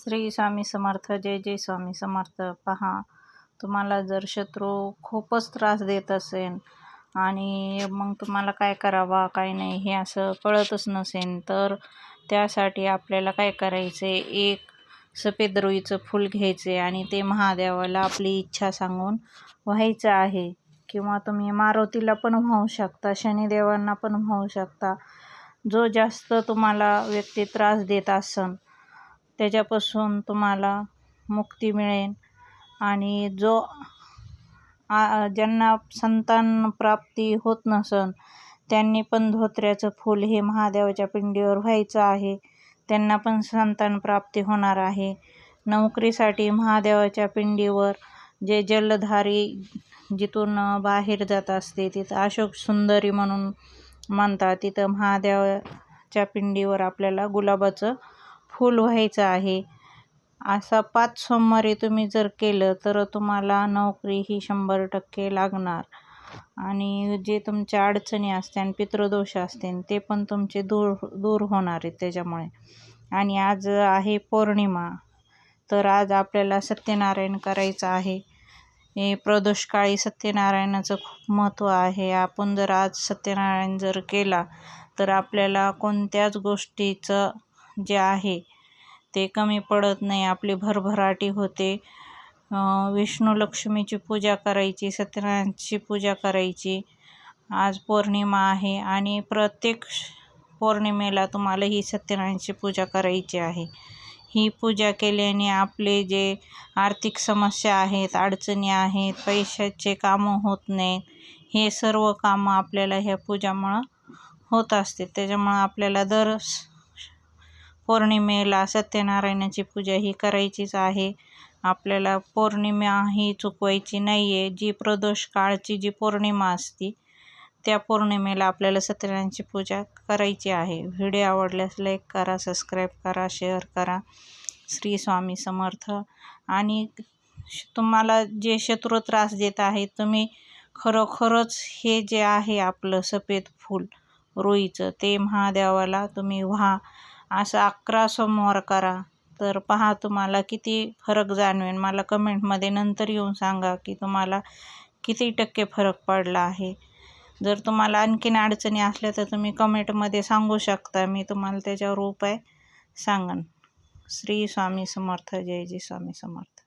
श्री स्वामी समर्थ. जय जय स्वामी समर्थ. पहा, तुम्हाला जर शत्रू खूपच त्रास देत असेल आणि मग तुम्हाला काय करावा काय नाही हे असं कळतच नसेल, तर त्यासाठी आपल्याला काय करायचे, एक सफेद रुईचं फूल घ्यायचे आणि ते महादेवाला आपली इच्छा सांगून व्हायचं आहे. किंवा तुम्ही मारुतीला पण वाहू शकता, शनिदेवांना पण वाहू शकता. जो जास्त तुम्हाला व्यक्ती त्रास देत असन त्याच्यापासून तुम्हाला मुक्ती मिळेल. आणि ज्यांना संतान प्राप्ती होत नसन त्यांनी पण धोत्र्याचं फूल हे महादेवाच्या पिंडीवर व्हायचं आहे, त्यांना पण संतान प्राप्ती होणार आहे. नोकरीसाठी महादेवाच्या पिंडीवर जे जलधारी जिथून बाहेर जात असते तिथं अशोक सुंदरी म्हणून म्हणतात, तिथं महादेवाच्या पिंडीवर आपल्याला गुलाबाचं फूल व्हायचं आहे. असा 5 सोमवारी तुम्ही जर केलं तर तुम्हाला नोकरी ही 100% लागणार. आणि जे तुमच्या अडचणी असते आणि पितृदोष असते ते पण तुमचे दूर होणार आहेत त्याच्यामुळे. आणि आज आहे पौर्णिमा, तर आज आपल्याला सत्यनारायण करायचं आहे. हे प्रदोषकाळी सत्यनारायणाचं खूप महत्त्व आहे. आपण जर आज सत्यनारायण जर केला तर आपल्याला कोणत्याच गोष्टीचं जे आहे ते कमी पडत नाही, आपली भरभराटी होते. विष्णू लक्ष्मीची पूजा करायची, सत्यनारायणची पूजा करायची. आज पौर्णिमा आहे आणि प्रत्येक पौर्णिमेला तुम्हाला ही सत्यनारायणची पूजा करायची आहे. ही पूजा केल्याने आपले जे आर्थिक समस्या आहेत, अडचणी आहेत, पैशाचे कामं होत नाहीत, हे सर्व कामं आपल्याला ह्या पूजामुळं होत असते. त्याच्यामुळं आपल्याला दर पौर्णिमेला सत्यनारायणाची पूजा ही करायचीच आहे. आपल्याला पौर्णिमा ही चुकवायची नाही आहे. जी प्रदोष काळची जी पौर्णिमा असते त्या पौर्णिमेला आपल्याला सत्यनारायणाची पूजा करायची आहे. व्हिडिओ आवडल्यास लाईक करा, सबस्क्राईब करा, शेअर करा. श्री स्वामी समर्थ. आणि तुम्हाला जे शत्रू त्रास देत आहेत, तुम्ही खरोखरच हे जे आहे आपलं सफेद फूल रुईचं ते महादेवाला तुम्ही व्हा. असं 11 सोमवार करा, तर पहा तुम्हाला किती फरक जाणवेल. मला कमेंटमध्ये नंतर येऊन सांगा की तुम्हाला किती टक्के फरक पडला आहे. जर तुम्हाला आणखीन अडचणी असल्या तर तुम्ही कमेंटमध्ये सांगू शकता, मी तुम्हाला त्याच्यावर उपाय सांगन. श्री स्वामी समर्थ. जय जय स्वामी समर्थ.